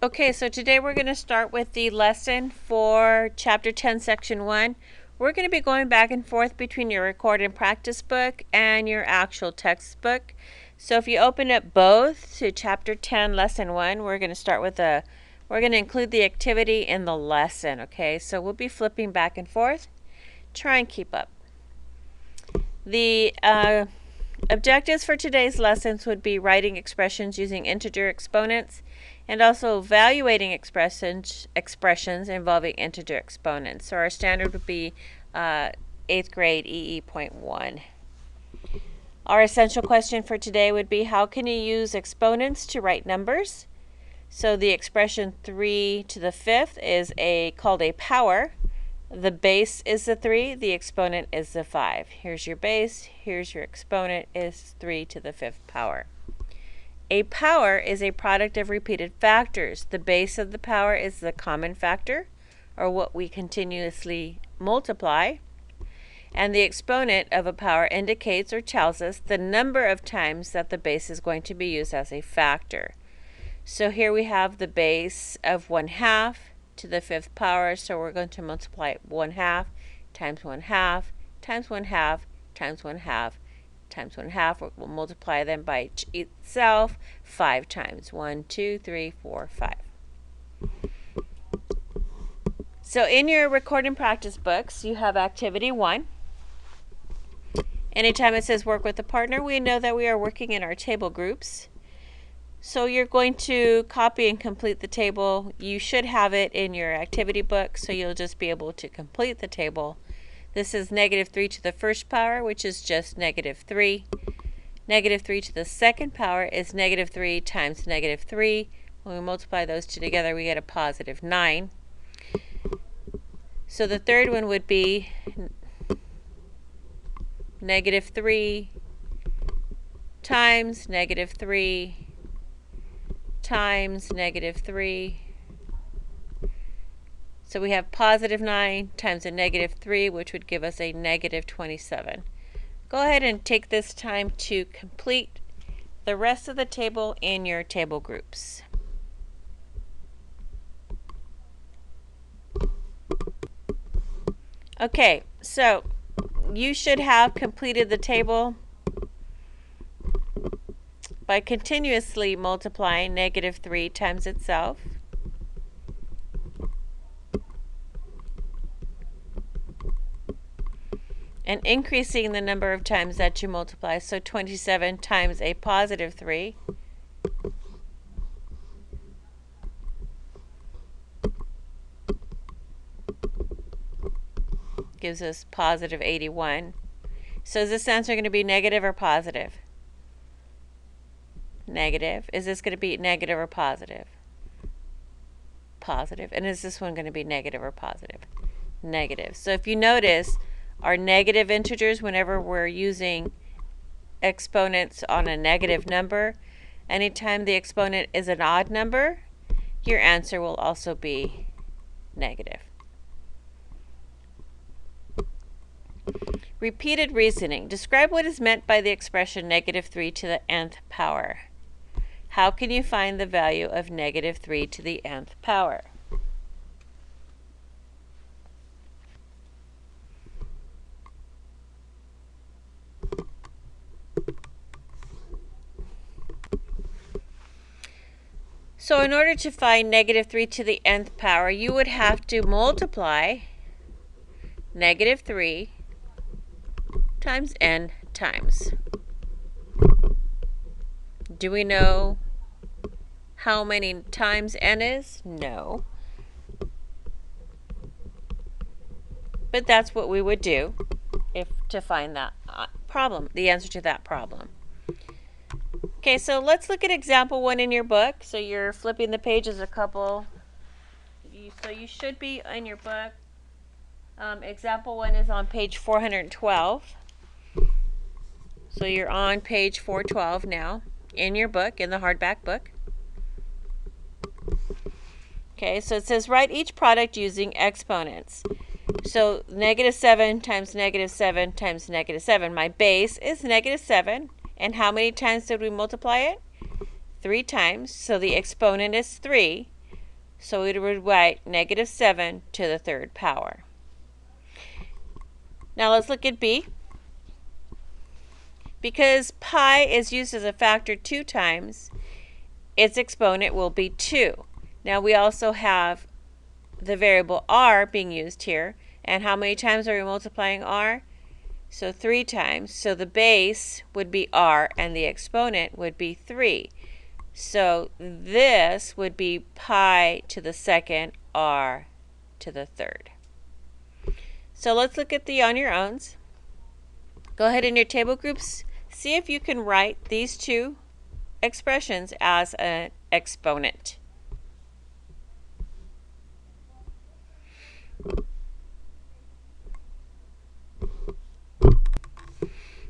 Okay, so today we're going to start with the lesson for Chapter 10, Section 1. We're going to be going back and forth between your record and practice book and your actual textbook. So if you open up both to Chapter 10, Lesson 1, we're going to include the activity in the lesson, okay? So we'll be flipping back and forth. Try and keep up. The objectives for today's lessons would be writing expressions using integer exponents and also evaluating expressions involving integer exponents. So our standard would be 8th grade EE.1. Our essential question for today would be, how can you use exponents to write numbers? So the expression 3 to the 5th is called a power. The base is the 3, the exponent is the 5. Here's your base, here's your exponent, is 3 to the 5th power. A power is a product of repeated factors. The base of the power is the common factor, or what we continuously multiply. And the exponent of a power indicates or tells us the number of times that the base is going to be used as a factor. So here we have the base of 1/2 to the 5th power, so we're going to multiply 1/2 times 1/2 times 1/2 times 1/2 times 1/2. We'll multiply them by itself 5 times. 1, 2, 3, 4, 5. So in your record and practice books, you have activity 1. Anytime it says work with a partner, we know that we are working in our table groups. So you're going to copy and complete the table. You should have it in your activity book, so you'll just be able to complete the table. This is -3 to the 1st power, which is just -3. -3 to the 2nd power is -3 times -3. When we multiply those two together, we get a +9. So the third one would be -3 times -3 times -3. So we have +9 times a -3, which would give us a -27. Go ahead and take this time to complete the rest of the table in your table groups. Okay, so you should have completed the table by continuously multiplying -3 times itself. And increasing the number of times that you multiply, so 27 times a +3 gives us +81. So is this answer going to be negative or positive? Negative. Is this going to be negative or positive? Positive. And is this one going to be negative or positive? Negative. So if you notice, our negative integers, whenever we're using exponents on a negative number, anytime the exponent is an odd number, your answer will also be negative. Repeated reasoning. Describe what is meant by the expression -3 to the nth power. How can you find the value of -3 to the nth power? So in order to find -3 to the nth power, you would have to multiply -3 times n times. Do we know how many times n is? No. But that's what we would do to find that the answer to that problem. Okay, so let's look at example 1 in your book. So you're flipping the pages a couple. So you should be in your book. Example 1 is on page 412. So you're on page 412 now in your book, in the hardback book. Okay, so it says write each product using exponents. So -7 times -7 times -7. My base is -7. And how many times did we multiply it? 3 times. So the exponent is 3. So we would write negative 7 to the third power. Now let's look at B. Because pi is used as a factor 2 times, its exponent will be 2. Now we also have the variable r being used here. And how many times are we multiplying r? So 3 times. So the base would be r and the exponent would be 3. So this would be pi to the second r to the third. So let's look at the on your owns. Go ahead in your table groups. See if you can write these two expressions as an exponent.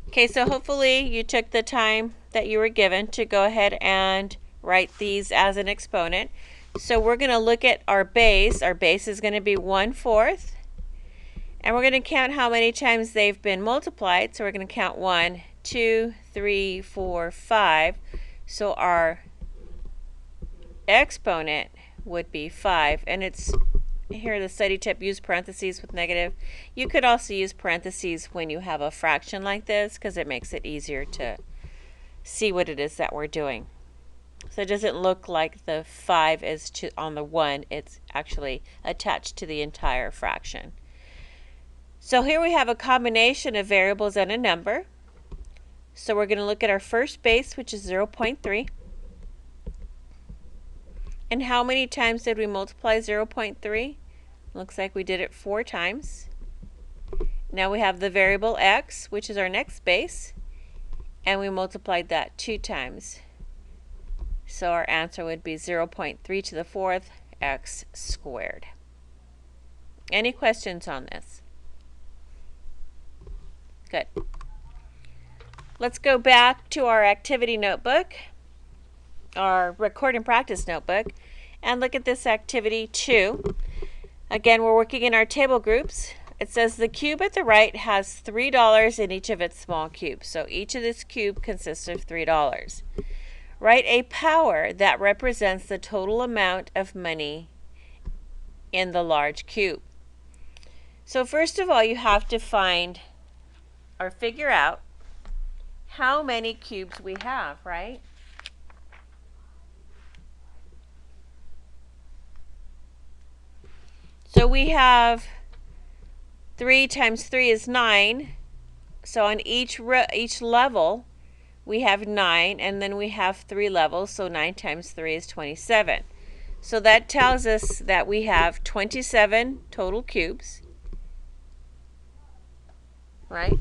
Okay, so hopefully you took the time that you were given to go ahead and write these as an exponent. So we're going to look at our base. Our base is going to be 1/4. And we're going to count how many times they've been multiplied. So we're going to count 1, 2, 3, 4, 5. So our exponent would be 5. And it's here the study tip, use parentheses with negative. You could also use parentheses when you have a fraction like this because it makes it easier to see what it is that we're doing. So it doesn't look like the 5 is on the 1. It's actually attached to the entire fraction. So here we have a combination of variables and a number. So we're going to look at our first base, which is 0.3. And how many times did we multiply 0.3? Looks like we did it 4 times. Now we have the variable x, which is our next base, and we multiplied that 2 times. So our answer would be 0.3 to the 4th x squared. Any questions on this? Good. Let's go back to our activity notebook, our record and practice notebook, and look at this activity 2. Again, we're working in our table groups. It says the cube at the right has $3 in each of its small cubes. So each of this cube consists of $3. Write a power that represents the total amount of money in the large cube. So first of all, you have to find or figure out how many cubes we have, right? So we have 3 times 3 is 9. So on each level, we have 9, and then we have 3 levels, so 9 times 3 is 27. So that tells us that we have 27 total cubes, right?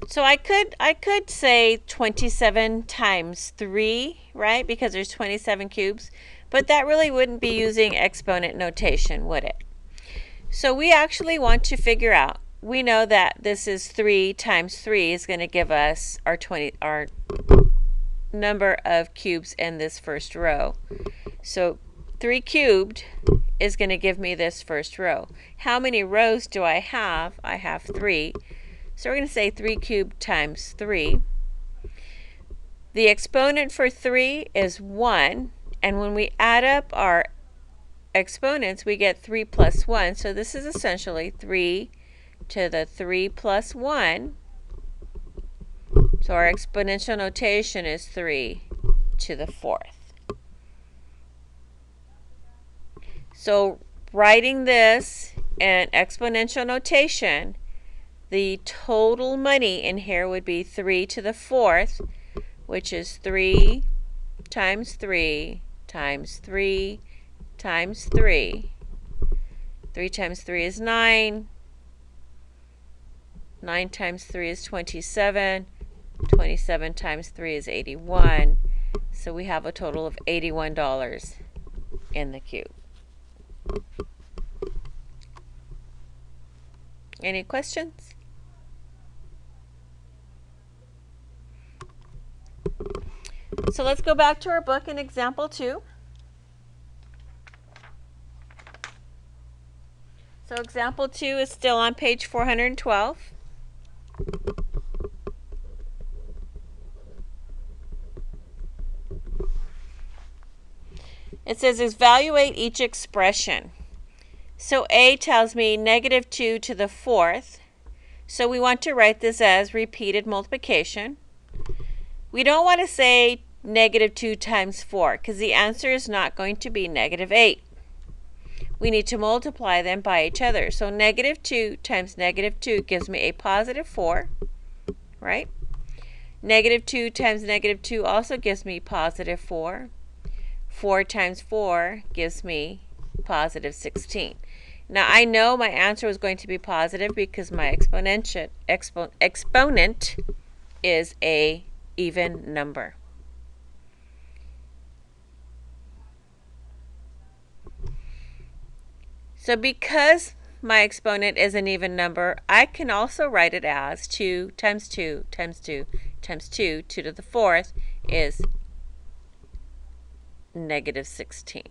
So I could say 27 times 3, right? Because there's 27 cubes. But that really wouldn't be using exponent notation, would it? So we actually want to figure out, we know that this is 3 times 3 is going to give us our number of cubes in this first row. So 3 cubed is going to give me this first row. How many rows do I have? I have 3. So we're going to say 3 cubed times 3. The exponent for 3 is 1. And when we add up our exponents, we get 3 plus 1. So this is essentially 3 to the 3 plus 1. So our exponential notation is 3 to the 4th. So writing this in exponential notation, the total money in here would be 3 to the 4th, which is 3 times 3 times 3 times 3. 3 times 3 is 9. 9 times 3 is 27. 27 times 3 is 81. So we have a total of $81 in the cube. Any questions? So let's go back to our book in example 2. So example 2 is still on page 412. It says evaluate each expression. So A tells me negative 2 to the fourth. So we want to write this as repeated multiplication. We don't want to say negative 2 times 4 because the answer is not going to be negative 8. We need to multiply them by each other. So negative 2 times negative 2 gives me a positive 4, right? Negative 2 times negative 2 also gives me positive 4. 4 times 4 gives me positive 16. Now I know my answer was going to be positive because my exponent is a even number. So because my exponent is an even number, I can also write it as 2 times 2 times 2 times 2, 2 to the fourth is negative 16.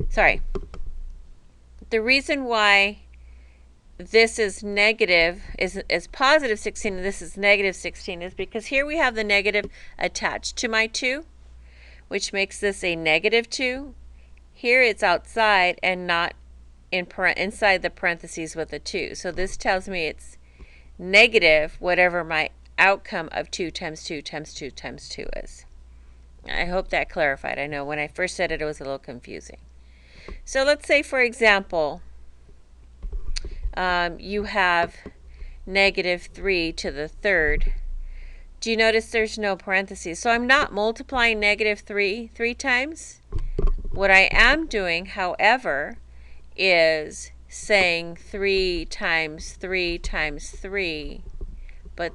Sorry. The reason why this is negative, is positive 16 and this is negative 16 is because here we have the negative attached to my 2, which makes this a negative 2. Here it's outside and not inside the parentheses with a 2. So this tells me it's negative whatever my outcome of 2 times 2 times 2 times 2 is. I hope that clarified. I know when I first said it, it was a little confusing. So let's say, for example, you have negative 3 to the third. Do you notice there's no parentheses? So I'm not multiplying negative 3 times. What I am doing, however, is saying 3 times 3 times 3, but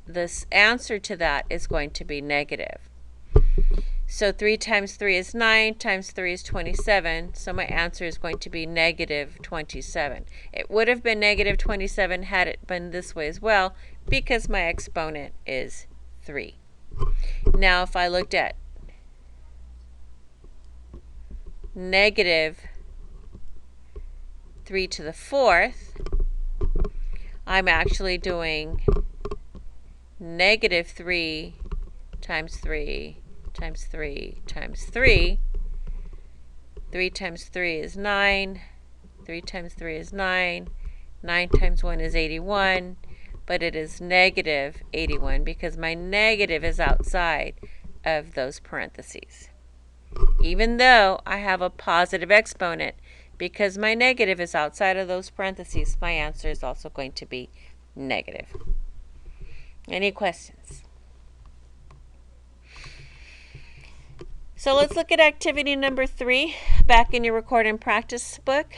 this answer to that is going to be negative. So 3 times 3 is 9, times 3 is 27, so my answer is going to be negative 27. It would have been negative 27 had it been this way as well, because my exponent is 3. Now if I looked at negative 3 to the fourth, I'm actually doing negative 3 times 3 times 3 times 3. 3 times 3 is 9. 3 times 3 is 9. 9 times 1 is 81. But it is negative 81 because my negative is outside of those parentheses. Even though I have a positive exponent, because my negative is outside of those parentheses, my answer is also going to be negative. Any questions? So let's look at activity number 3 back in your record and practice book.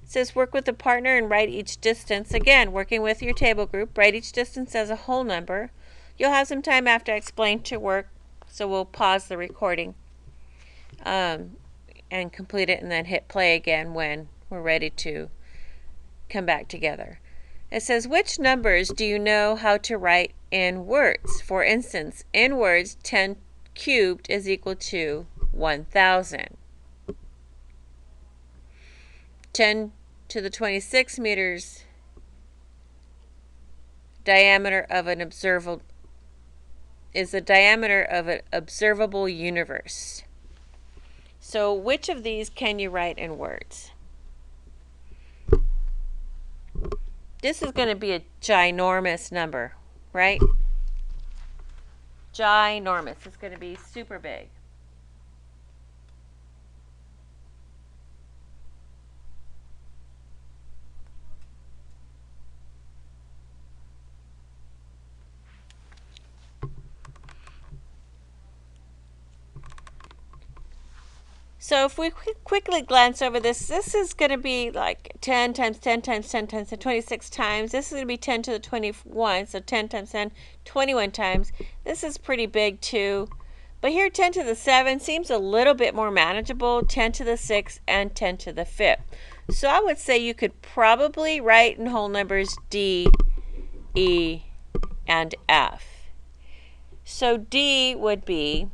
It says work with a partner and write each distance. Again, working with your table group, write each distance as a whole number. You'll have some time after I explain to work, so we'll pause the recording and complete it and then hit play again when we're ready to come back together. It says, which numbers do you know how to write in words? For instance, in words, 10 cubed is equal to 1,000. 10 to the 26 meters diameter of an observable is the diameter of an observable universe. So which of these can you write in words? This is going to be a ginormous number, right? Ginormous. It's going to be super big. So if we quickly glance over this, this is going to be like 10 times 10 times 10 times 10, 26 times. This is going to be 10 to the 21, so 10 times 10, 21 times. This is pretty big too. But here 10 to the 7 seems a little bit more manageable, 10 to the 6 and 10 to the 5th. So I would say you could probably write in whole numbers D, E, and F. So D would be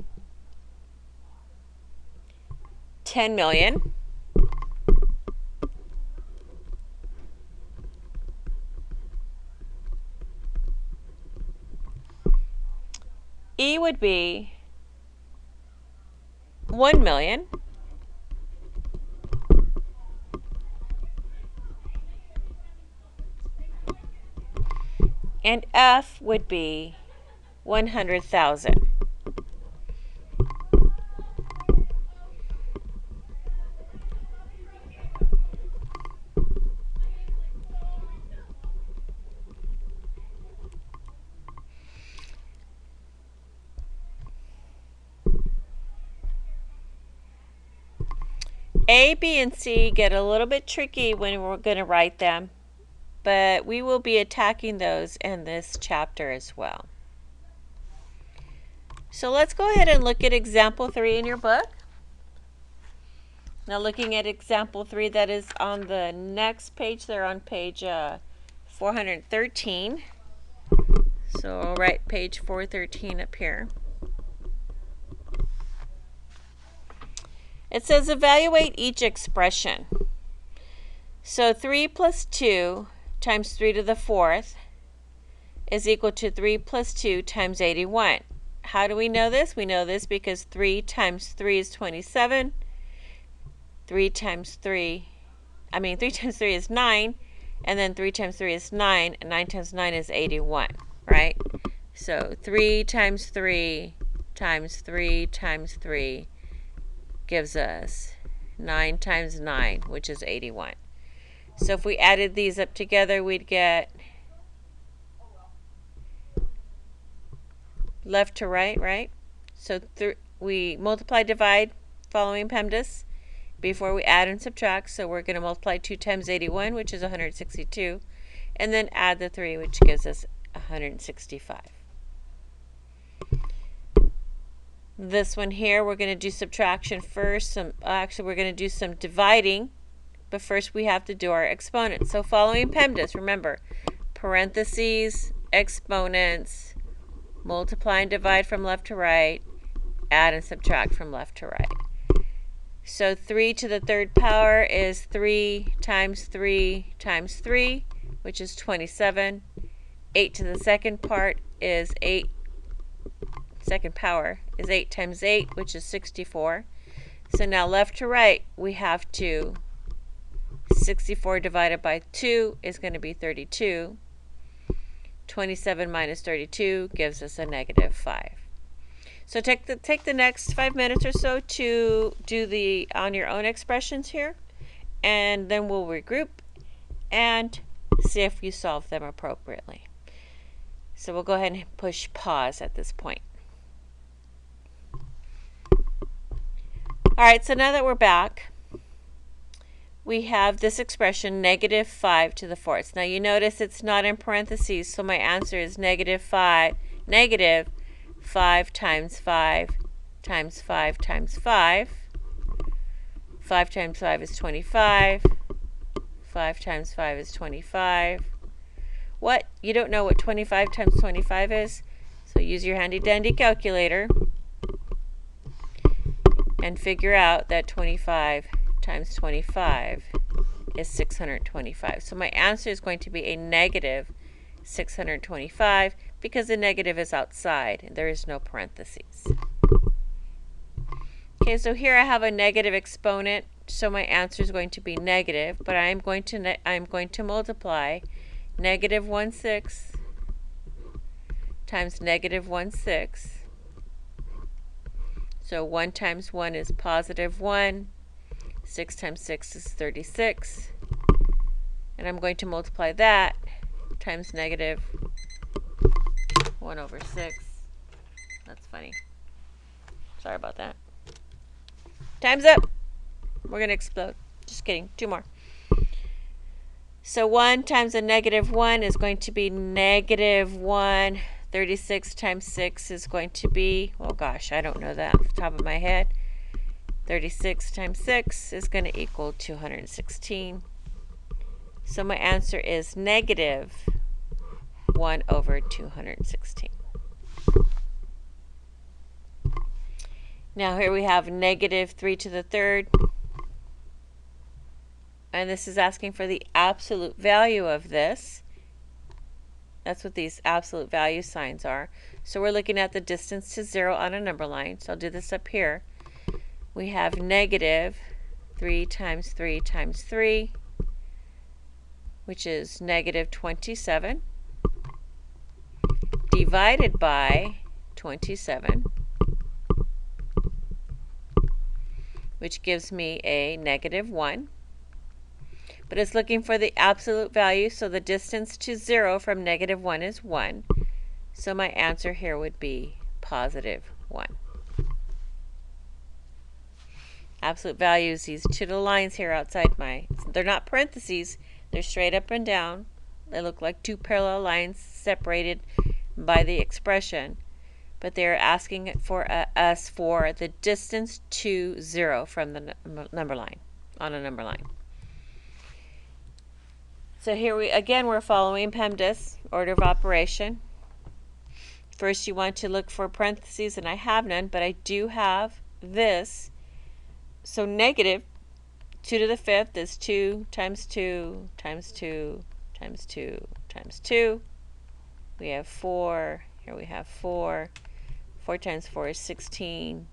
10 million. E would be 1 million. And F would be 100,000. A, B, and C get a little bit tricky when we're going to write them, but we will be attacking those in this chapter as well. So let's go ahead and look at example 3 in your book. Now looking at example 3, that is on the next page. They're on page 413. So I'll write page 413 up here. It says evaluate each expression. So 3 plus 2 times 3 to the 4th is equal to 3 plus 2 times 81. How do we know this? We know this because 3 times 3 is 27. 3 times 3 is 9, and then 3 times 3 is 9, and 9 times 9 is 81, right? So 3 times 3 times 3 times 3 gives us 9 times 9, which is 81. So if we added these up together, we'd get left to right, right? So we multiply, divide, following PEMDAS before we add and subtract. So we're going to multiply 2 times 81, which is 162, and then add the 3, which gives us 165. This one here, we're going to do subtraction first. Actually, we're going to do some dividing, but first we have to do our exponents. So following PEMDAS, remember, parentheses, exponents, multiply and divide from left to right, add and subtract from left to right. So 3 to the 3rd power is 3 times 3 times 3, which is 27. 8 to the 2nd part is 8. Second power is 8 times 8, which is 64. So now left to right, we have 64 divided by 2 is going to be 32. 27 minus 32 gives us a negative 5. So take the next 5 minutes or so to do the on your own expressions here, and then we'll regroup and see if you solve them appropriately. So we'll go ahead and push pause at this point. All right, so now that we're back, we have this expression, negative 5 to the 4th. Now you notice it's not in parentheses, so my answer is negative 5 times 5 times 5 times 5. 5 times 5 is 25. 5 times 5 is 25. What? You don't know what 25 times 25 is? So use your handy dandy calculator and figure out that 25 times 25 is 625. So my answer is going to be a negative 625 because the negative is outside and there is no parentheses. Okay, so here I have a negative exponent, so my answer is going to be negative, but I'm going to multiply negative 1/6 times negative 1/6. So 1 times 1 is positive 1. 6 times 6 is 36. And I'm going to multiply that times negative 1 over 6. That's funny. Sorry about that. Time's up. We're going to explode. Just kidding. 2 more. So 1 times a negative 1 is going to be negative 1. 36 times 6 is going to be, oh gosh, I don't know that off the top of my head. 36 times 6 is going to equal 216. So my answer is negative 1 over 216. Now here we have negative 3 to the third. And this is asking for the absolute value of this. That's what these absolute value signs are. So we're looking at the distance to 0 on a number line. So I'll do this up here. We have negative 3 times 3 times 3, which is negative 27, divided by 27, which gives me a negative 1. But it's looking for the absolute value, so the distance to 0 from negative 1 is 1. So my answer here would be positive 1. Absolute values, these two little lines here outside they're not parentheses, they're straight up and down. They look like two parallel lines separated by the expression. But they're asking for us for the distance to 0 from the number line, on a number line. So here we're following PEMDAS, order of operation. First you want to look for parentheses, and I have none, but I do have this. So negative 2 to the fifth is 2 times 2 times 2 times 2 times 2. We have 4. Here we have 4. 4 times 4 is 16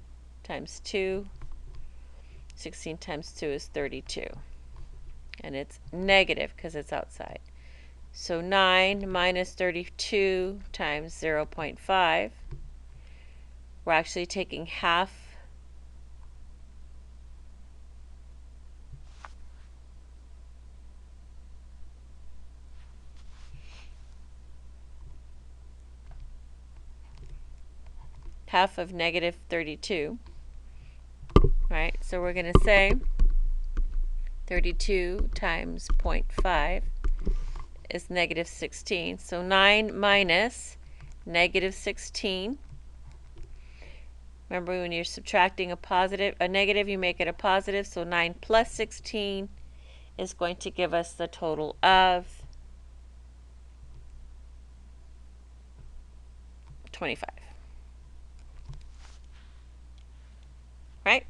times 2. 16 times 2 is 32. And it's negative because it's outside. So 9 minus 32 times 0.5. We're actually taking half of negative 32. Right? So we're going to say 32 times 0.5 is negative 16. So 9 minus negative 16. Remember, when you're subtracting a negative, you make it a positive. So 9 plus 16 is going to give us the total of 25. Right?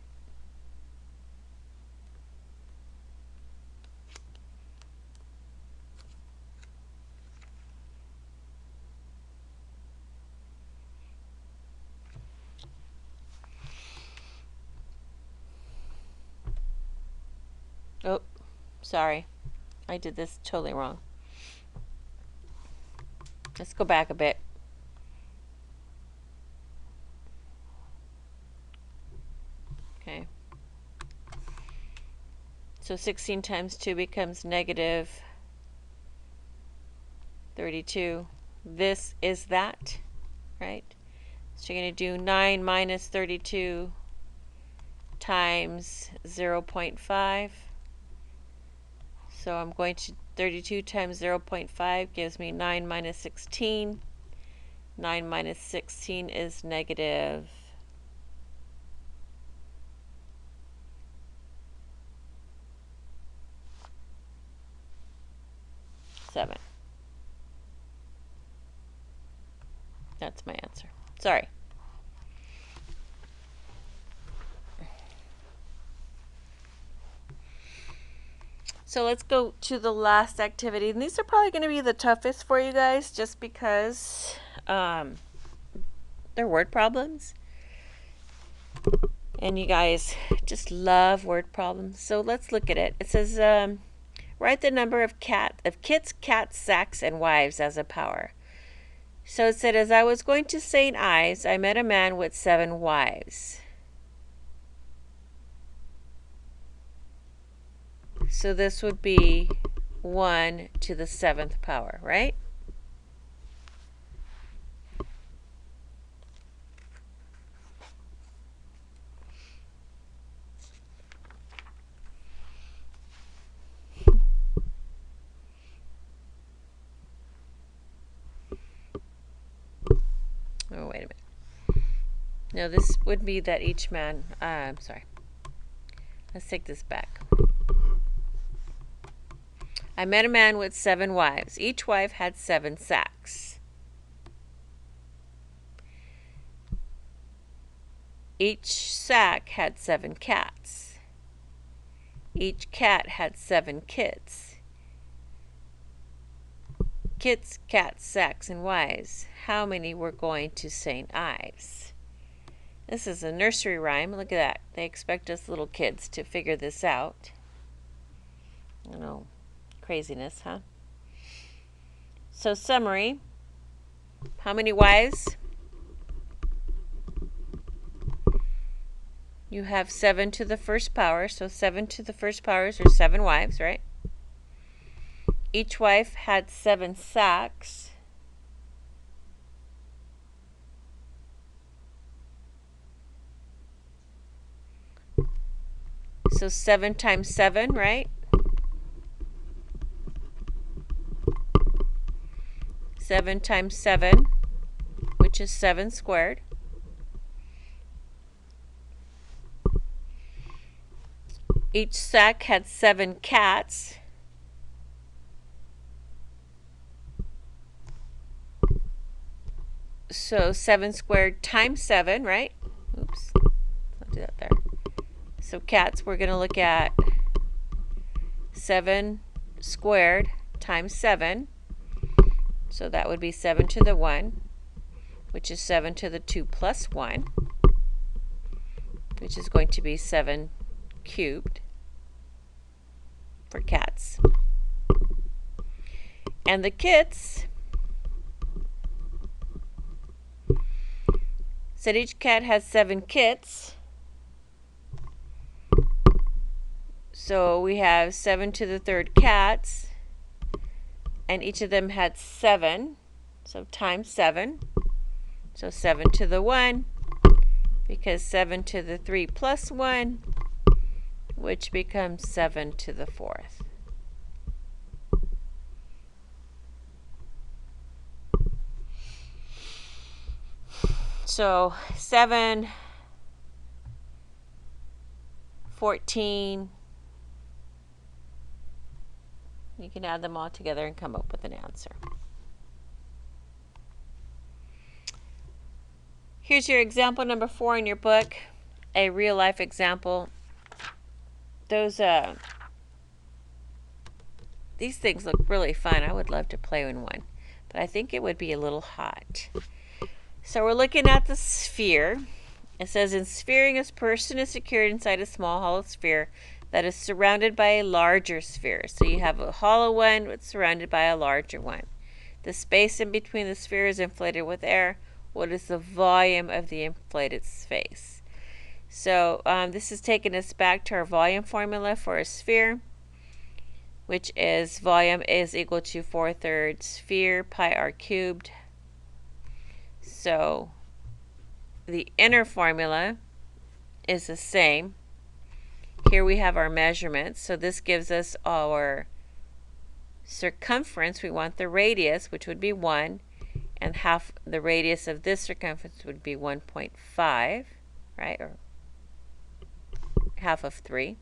Oh, sorry. I did this totally wrong. Let's go back a bit. Okay. So 16 times 2 becomes negative 32. This is that, right? So you're going to do 9 minus 32 times 0.5. So I'm going to 32 times 0.5 gives me 9 minus 16. 9 minus 16 is negative 7. That's my answer. Sorry. So let's go to the last activity. And these are probably going to be the toughest for you guys just because they're word problems. And you guys just love word problems. So let's look at it. It says, write the number of kits, cats, sacks, and wives as a power. So it said, as I was going to St. Ives, I met a man with 7 wives. So this would be 1 to the 7th power, right? Oh, wait a minute. No, this would be that each man, I'm sorry. Let's take this back. I met a man with 7 wives. Each wife had 7 sacks. Each sack had 7 cats. Each cat had 7 kids. Kits, cats, sacks, and wives. How many were going to St. Ives? This is a nursery rhyme. Look at that. They expect us little kids to figure this out. I know, craziness, huh? So summary. How many wives? You have 7 to the first power, so 7 to the first powers are 7 wives, right? Each wife had 7 sacks. So 7 times 7, right? 7 times 7, which is 7 squared. Each sack had 7 cats. So 7 squared times 7, right? Oops, I'll do that there. So cats, we're going to look at 7 squared times 7. So that would be 7 to the 1, which is 7 to the 2 plus 1, which is going to be 7 cubed for cats. And the kits said each cat has 7 kits. So we have 7 to the 3rd cats, and each of them had 7, so times 7. So 7 to the 1, because 7 to the 3 plus 1, which becomes 7 to the 4th. So 7, 14, you can add them all together and come up with an answer. Here's your example number 4 in your book, a real life example. These things look really fun. I would love to play in one, but I think it would be a little hot. So we're looking at the sphere. It says, in sphering, a person is secured inside a small hollow sphere that is surrounded by a larger sphere. So you have a hollow one that's surrounded by a larger one. The space in between the sphere is inflated with air. What is the volume of the inflated space? So this is taking us back to our volume formula for a sphere, which is volume is equal to 4/3 sphere pi r cubed. So the inner formula is the same. Here we have our measurements. So this gives us our circumference. We want the radius, which would be 1, and half the radius of this circumference would be 1.5, right? Or half of 3.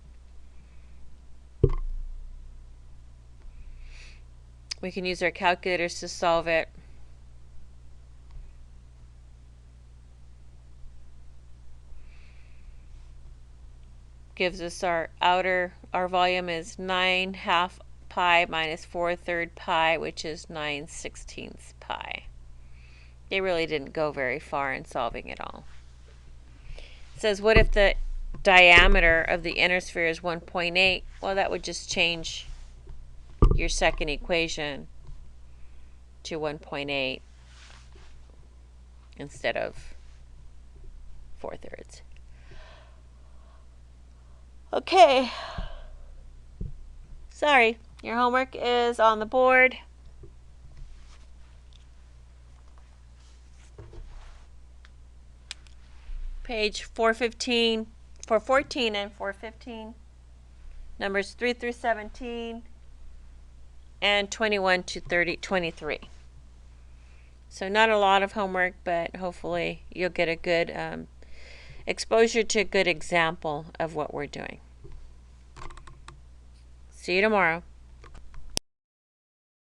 We can use our calculators to solve it. Gives us our volume is 9/2 pi minus 4/3 pi, which is 9/16 pi. They really didn't go very far in solving it all. It says, what if the diameter of the inner sphere is 1.8? Well, that would just change your second equation to 1.8 instead of 4/3. Okay. Sorry, your homework is on the board. Page 415, 414 and 415. Numbers 3 through 17 and 21 to 23. So not a lot of homework, but hopefully you'll get a good exposure to a good example of what we're doing. See you tomorrow.